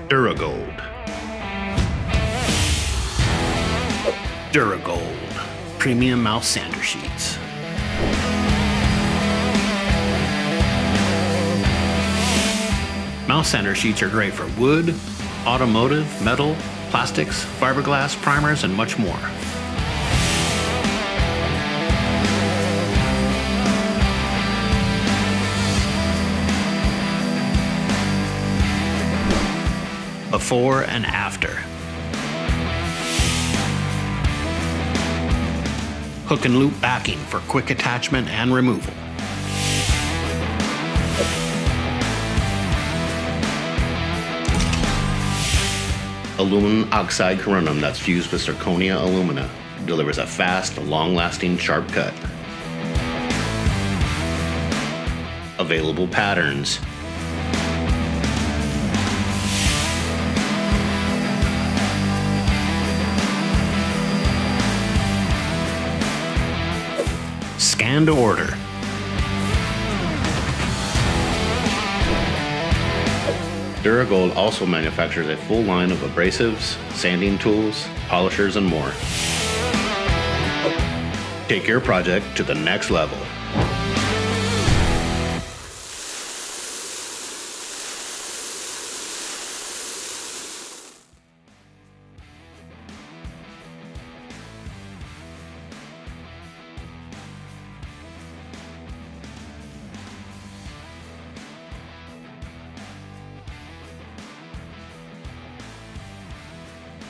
Duragold. Dura-Gold Premium Mouse Sander Sheets. Mouse sander sheets are great for wood, automotive, metal, plastics, fiberglass, primers, and much more. Before and after. Hook and loop backing for quick attachment and removal. Aluminum oxide corundum that's fused with zirconia alumina delivers a fast, long-lasting, sharp cut. Available patterns. Scan to order. Duragold also manufactures a full line of abrasives, sanding tools, polishers, and more. Take your project to the next level.